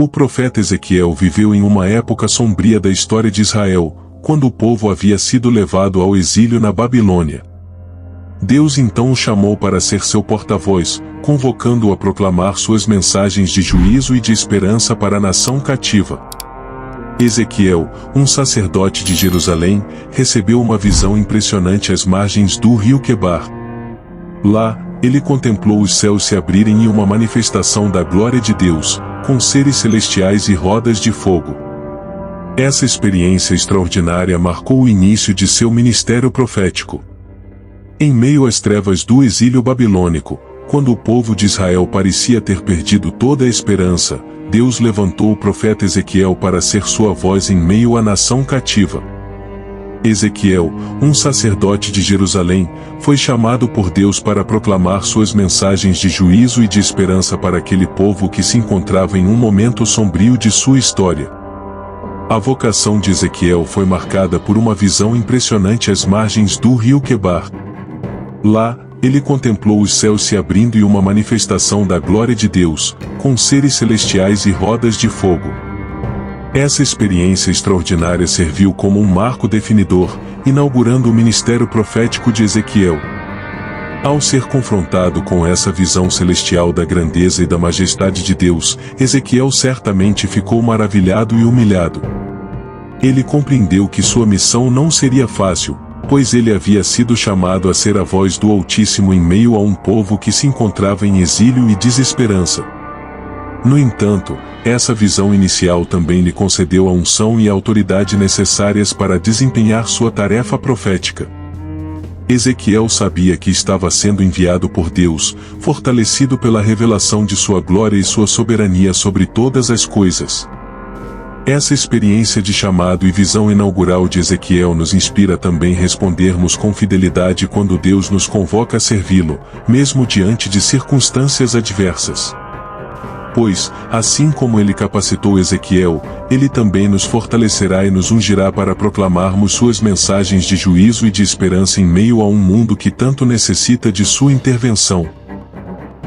O profeta Ezequiel viveu em uma época sombria da história de Israel, quando o povo havia sido levado ao exílio na Babilônia. Deus então o chamou para ser seu porta-voz, convocando-o a proclamar suas mensagens de juízo e de esperança para a nação cativa. Ezequiel, um sacerdote de Jerusalém, recebeu uma visão impressionante às margens do rio Quebar. Lá, ele contemplou os céus se abrirem e uma manifestação da glória de Deus, com seres celestiais e rodas de fogo. Essa experiência extraordinária marcou o início de seu ministério profético. Em meio às trevas do exílio babilônico, quando o povo de Israel parecia ter perdido toda a esperança, Deus levantou o profeta Ezequiel para ser sua voz em meio à nação cativa. Ezequiel, um sacerdote de Jerusalém, foi chamado por Deus para proclamar suas mensagens de juízo e de esperança para aquele povo que se encontrava em um momento sombrio de sua história. A vocação de Ezequiel foi marcada por uma visão impressionante às margens do rio Quebar. Lá, ele contemplou os céus se abrindo e uma manifestação da glória de Deus, com seres celestiais e rodas de fogo. Essa experiência extraordinária serviu como um marco definidor, inaugurando o ministério profético de Ezequiel. Ao ser confrontado com essa visão celestial da grandeza e da majestade de Deus, Ezequiel certamente ficou maravilhado e humilhado. Ele compreendeu que sua missão não seria fácil, pois ele havia sido chamado a ser a voz do Altíssimo em meio a um povo que se encontrava em exílio e desesperança. No entanto, essa visão inicial também lhe concedeu a unção e a autoridade necessárias para desempenhar sua tarefa profética. Ezequiel sabia que estava sendo enviado por Deus, fortalecido pela revelação de sua glória e sua soberania sobre todas as coisas. Essa experiência de chamado e visão inaugural de Ezequiel nos inspira também a respondermos com fidelidade quando Deus nos convoca a servi-lo, mesmo diante de circunstâncias adversas. Pois, assim como ele capacitou Ezequiel, ele também nos fortalecerá e nos ungirá para proclamarmos suas mensagens de juízo e de esperança em meio a um mundo que tanto necessita de sua intervenção.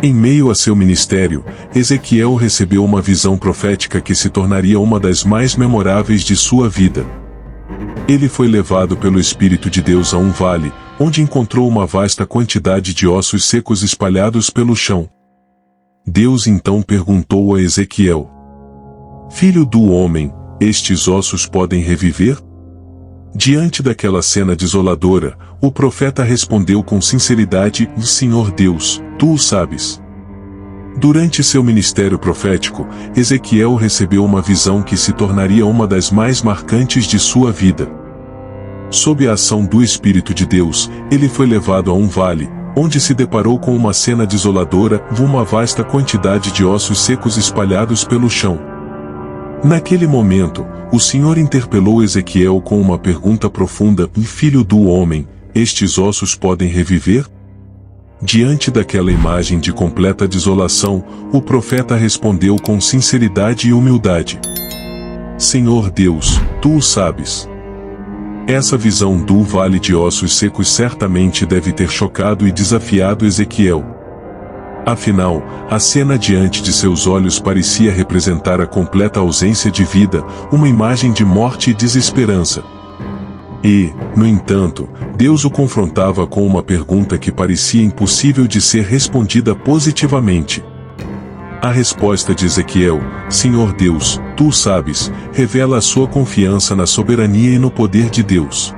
Em meio a seu ministério, Ezequiel recebeu uma visão profética que se tornaria uma das mais memoráveis de sua vida. Ele foi levado pelo Espírito de Deus a um vale, onde encontrou uma vasta quantidade de ossos secos espalhados pelo chão. Deus então perguntou a Ezequiel: Filho do homem, estes ossos podem reviver? Diante daquela cena desoladora, o profeta respondeu com sinceridade: Senhor Deus, tu o sabes. Durante seu ministério profético, Ezequiel recebeu uma visão que se tornaria uma das mais marcantes de sua vida. Sob a ação do Espírito de Deus, ele foi levado a um vale, onde se deparou com uma cena desoladora, uma vasta quantidade de ossos secos espalhados pelo chão. Naquele momento, o Senhor interpelou Ezequiel com uma pergunta profunda: Filho do homem, estes ossos podem reviver? Diante daquela imagem de completa desolação, o profeta respondeu com sinceridade e humildade: Senhor Deus, tu o sabes. Essa visão do vale de ossos secos certamente deve ter chocado e desafiado Ezequiel. Afinal, a cena diante de seus olhos parecia representar a completa ausência de vida, uma imagem de morte e desesperança. E, no entanto, Deus o confrontava com uma pergunta que parecia impossível de ser respondida positivamente. A resposta de Ezequiel: Senhor Deus, tu o sabes, revela a sua confiança na soberania e no poder de Deus.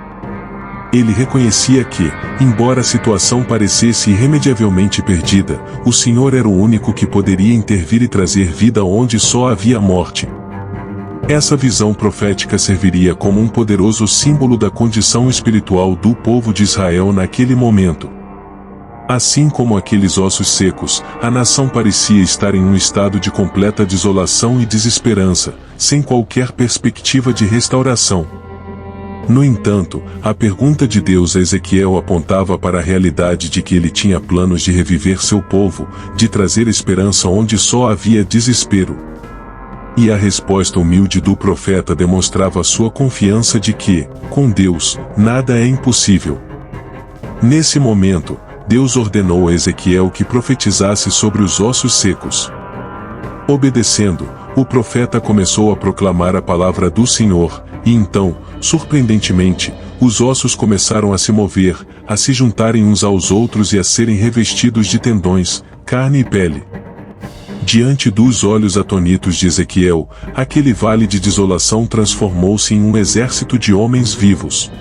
Ele reconhecia que, embora a situação parecesse irremediavelmente perdida, o Senhor era o único que poderia intervir e trazer vida onde só havia morte. Essa visão profética serviria como um poderoso símbolo da condição espiritual do povo de Israel naquele momento. Assim como aqueles ossos secos, a nação parecia estar em um estado de completa desolação e desesperança, sem qualquer perspectiva de restauração. No entanto, a pergunta de Deus a Ezequiel apontava para a realidade de que ele tinha planos de reviver seu povo, de trazer esperança onde só havia desespero. E a resposta humilde do profeta demonstrava sua confiança de que, com Deus, nada é impossível. Nesse momento, Deus ordenou a Ezequiel que profetizasse sobre os ossos secos. Obedecendo, o profeta começou a proclamar a palavra do Senhor, e então, surpreendentemente, os ossos começaram a se mover, a se juntarem uns aos outros e a serem revestidos de tendões, carne e pele. Diante dos olhos atônitos de Ezequiel, aquele vale de desolação transformou-se em um exército de homens vivos.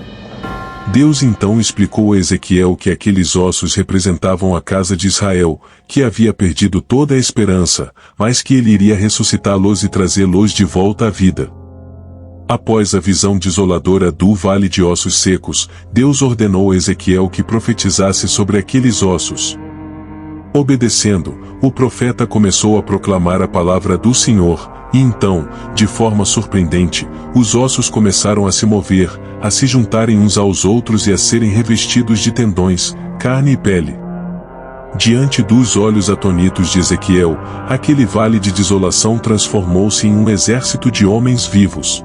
Deus então explicou a Ezequiel que aqueles ossos representavam a casa de Israel, que havia perdido toda a esperança, mas que ele iria ressuscitá-los e trazê-los de volta à vida. Após a visão desoladora do vale de ossos secos, Deus ordenou a Ezequiel que profetizasse sobre aqueles ossos. Obedecendo, o profeta começou a proclamar a palavra do Senhor, e então, de forma surpreendente, os ossos começaram a se mover, a se juntarem uns aos outros e a serem revestidos de tendões, carne e pele. Diante dos olhos atônitos de Ezequiel, aquele vale de desolação transformou-se em um exército de homens vivos.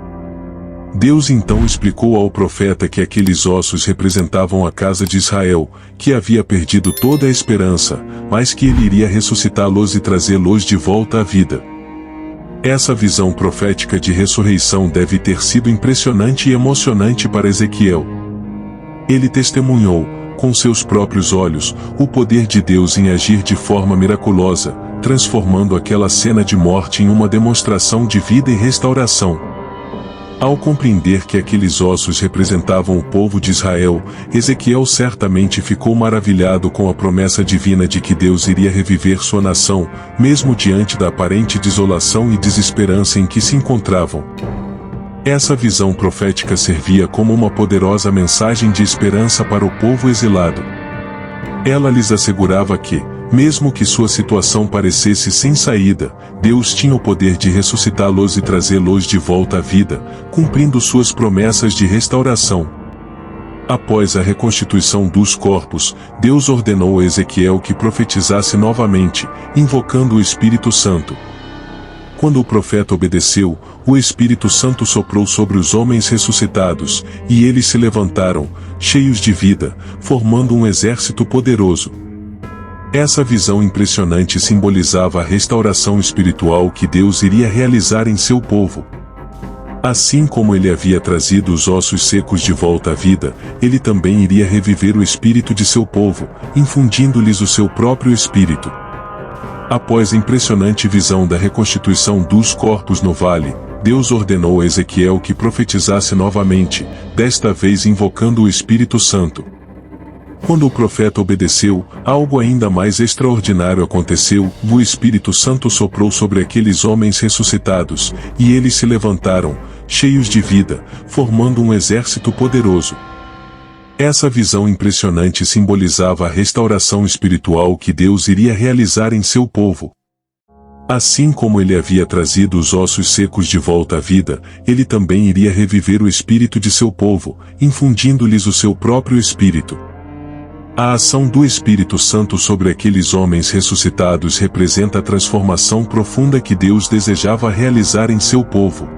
Deus então explicou ao profeta que aqueles ossos representavam a casa de Israel, que havia perdido toda a esperança, mas que ele iria ressuscitá-los e trazê-los de volta à vida. Essa visão profética de ressurreição deve ter sido impressionante e emocionante para Ezequiel. Ele testemunhou, com seus próprios olhos, o poder de Deus em agir de forma miraculosa, transformando aquela cena de morte em uma demonstração de vida e restauração. Ao compreender que aqueles ossos representavam o povo de Israel, Ezequiel certamente ficou maravilhado com a promessa divina de que Deus iria reviver sua nação, mesmo diante da aparente desolação e desesperança em que se encontravam. Essa visão profética servia como uma poderosa mensagem de esperança para o povo exilado. Ela lhes assegurava que, mesmo que sua situação parecesse sem saída, Deus tinha o poder de ressuscitá-los e trazê-los de volta à vida, cumprindo suas promessas de restauração. Após a reconstituição dos corpos, Deus ordenou a Ezequiel que profetizasse novamente, invocando o Espírito Santo. Quando o profeta obedeceu, o Espírito Santo soprou sobre os homens ressuscitados, e eles se levantaram, cheios de vida, formando um exército poderoso. Essa visão impressionante simbolizava a restauração espiritual que Deus iria realizar em seu povo. Assim como ele havia trazido os ossos secos de volta à vida, ele também iria reviver o espírito de seu povo, infundindo-lhes o seu próprio espírito. Após a impressionante visão da reconstituição dos corpos no vale, Deus ordenou a Ezequiel que profetizasse novamente, desta vez invocando o Espírito Santo. Quando o profeta obedeceu, algo ainda mais extraordinário aconteceu, o Espírito Santo soprou sobre aqueles homens ressuscitados, e eles se levantaram, cheios de vida, formando um exército poderoso. Essa visão impressionante simbolizava a restauração espiritual que Deus iria realizar em seu povo. Assim como ele havia trazido os ossos secos de volta à vida, ele também iria reviver o espírito de seu povo, infundindo-lhes o seu próprio espírito. A ação do Espírito Santo sobre aqueles homens ressuscitados representa a transformação profunda que Deus desejava realizar em seu povo.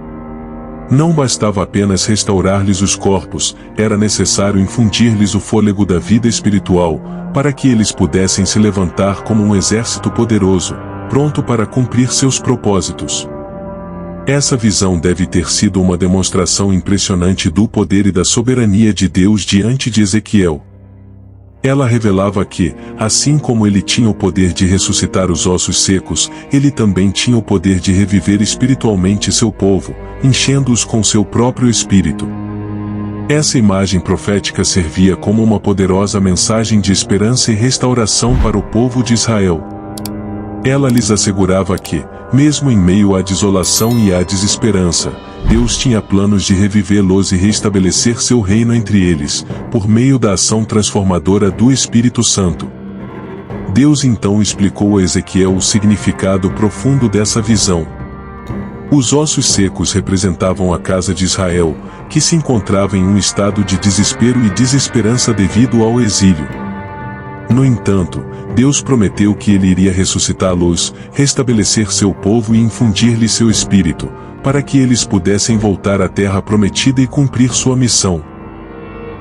Não bastava apenas restaurar-lhes os corpos, era necessário infundir-lhes o fôlego da vida espiritual, para que eles pudessem se levantar como um exército poderoso, pronto para cumprir seus propósitos. Essa visão deve ter sido uma demonstração impressionante do poder e da soberania de Deus diante de Ezequiel. Ela revelava que, assim como ele tinha o poder de ressuscitar os ossos secos, ele também tinha o poder de reviver espiritualmente seu povo, enchendo-os com seu próprio espírito. Essa imagem profética servia como uma poderosa mensagem de esperança e restauração para o povo de Israel. Ela lhes assegurava que, mesmo em meio à desolação e à desesperança, Deus tinha planos de revivê-los e restabelecer seu reino entre eles, por meio da ação transformadora do Espírito Santo. Deus então explicou a Ezequiel o significado profundo dessa visão. Os ossos secos representavam a casa de Israel, que se encontrava em um estado de desespero e desesperança devido ao exílio. No entanto, Deus prometeu que ele iria ressuscitá-los, restabelecer seu povo e infundir-lhe seu espírito, para que eles pudessem voltar à terra prometida e cumprir sua missão.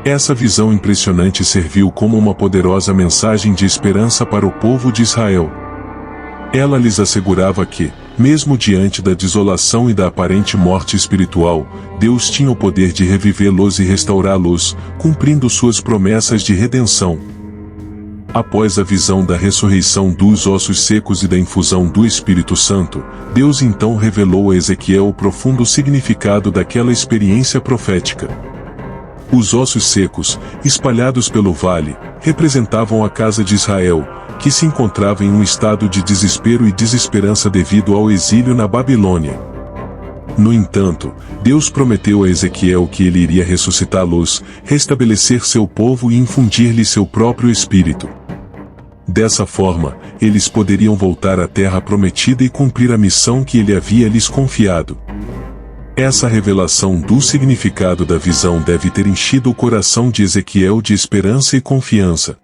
Essa visão impressionante serviu como uma poderosa mensagem de esperança para o povo de Israel. Ela lhes assegurava que, mesmo diante da desolação e da aparente morte espiritual, Deus tinha o poder de revivê-los e restaurá-los, cumprindo suas promessas de redenção. Após a visão da ressurreição dos ossos secos e da infusão do Espírito Santo, Deus então revelou a Ezequiel o profundo significado daquela experiência profética. Os ossos secos, espalhados pelo vale, representavam a casa de Israel, que se encontrava em um estado de desespero e desesperança devido ao exílio na Babilônia. No entanto, Deus prometeu a Ezequiel que ele iria ressuscitá-los, restabelecer seu povo e infundir-lhe seu próprio espírito. Dessa forma, eles poderiam voltar à terra prometida e cumprir a missão que ele havia lhes confiado. Essa revelação do significado da visão deve ter enchido o coração de Ezequiel de esperança e confiança.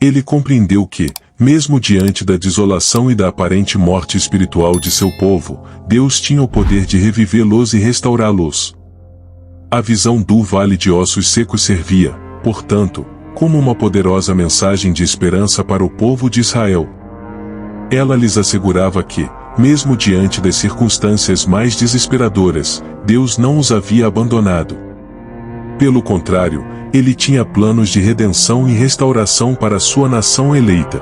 Ele compreendeu que, mesmo diante da desolação e da aparente morte espiritual de seu povo, Deus tinha o poder de revivê-los e restaurá-los. A visão do Vale de Ossos Secos servia, portanto, como uma poderosa mensagem de esperança para o povo de Israel. Ela lhes assegurava que, mesmo diante das circunstâncias mais desesperadoras, Deus não os havia abandonado. Pelo contrário, ele tinha planos de redenção e restauração para sua nação eleita.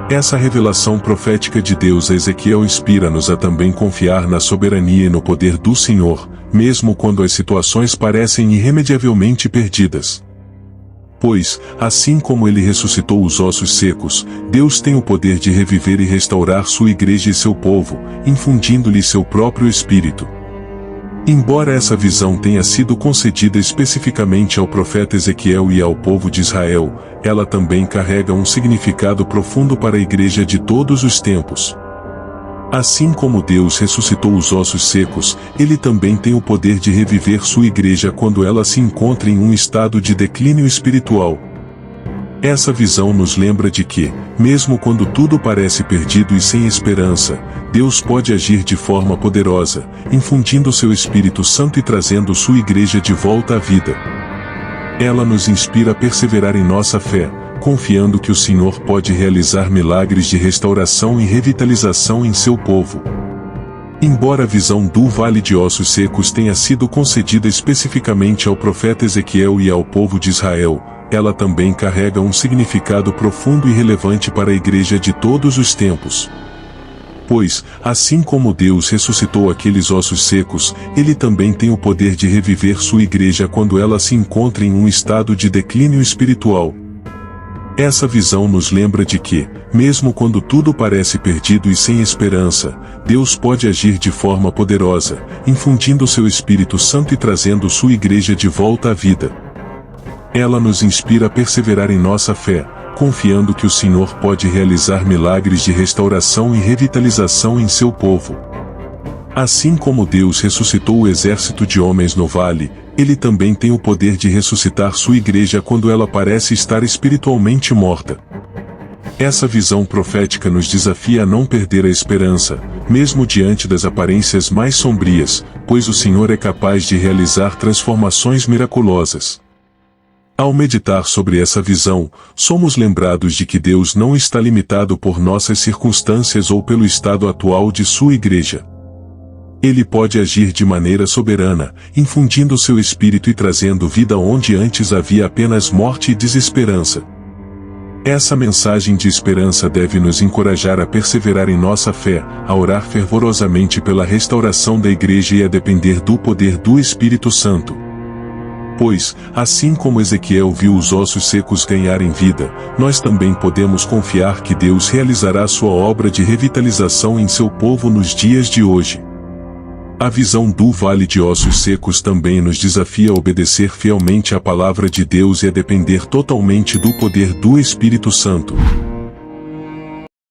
Essa revelação profética de Deus a Ezequiel inspira-nos a também confiar na soberania e no poder do Senhor, mesmo quando as situações parecem irremediavelmente perdidas. Pois, assim como ele ressuscitou os ossos secos, Deus tem o poder de reviver e restaurar sua igreja e seu povo, infundindo-lhe seu próprio espírito. Embora essa visão tenha sido concedida especificamente ao profeta Ezequiel e ao povo de Israel, ela também carrega um significado profundo para a igreja de todos os tempos. Assim como Deus ressuscitou os ossos secos, ele também tem o poder de reviver sua igreja quando ela se encontra em um estado de declínio espiritual. Essa visão nos lembra de que, mesmo quando tudo parece perdido e sem esperança, Deus pode agir de forma poderosa, infundindo seu Espírito Santo e trazendo sua igreja de volta à vida. Ela nos inspira a perseverar em nossa fé, confiando que o Senhor pode realizar milagres de restauração e revitalização em seu povo. Embora a visão do Vale de Ossos Secos tenha sido concedida especificamente ao profeta Ezequiel e ao povo de Israel, ela também carrega um significado profundo e relevante para a igreja de todos os tempos. Pois, assim como Deus ressuscitou aqueles ossos secos, ele também tem o poder de reviver sua igreja quando ela se encontra em um estado de declínio espiritual. Essa visão nos lembra de que, mesmo quando tudo parece perdido e sem esperança, Deus pode agir de forma poderosa, infundindo seu Espírito Santo e trazendo sua igreja de volta à vida. Ela nos inspira a perseverar em nossa fé, confiando que o Senhor pode realizar milagres de restauração e revitalização em seu povo. Assim como Deus ressuscitou o exército de homens no vale, ele também tem o poder de ressuscitar sua igreja quando ela parece estar espiritualmente morta. Essa visão profética nos desafia a não perder a esperança, mesmo diante das aparências mais sombrias, pois o Senhor é capaz de realizar transformações miraculosas. Ao meditar sobre essa visão, somos lembrados de que Deus não está limitado por nossas circunstâncias ou pelo estado atual de sua igreja. Ele pode agir de maneira soberana, infundindo seu espírito e trazendo vida onde antes havia apenas morte e desesperança. Essa mensagem de esperança deve nos encorajar a perseverar em nossa fé, a orar fervorosamente pela restauração da igreja e a depender do poder do Espírito Santo. Pois, assim como Ezequiel viu os ossos secos ganharem vida, nós também podemos confiar que Deus realizará sua obra de revitalização em seu povo nos dias de hoje. A visão do Vale de Ossos Secos também nos desafia a obedecer fielmente à palavra de Deus e a depender totalmente do poder do Espírito Santo.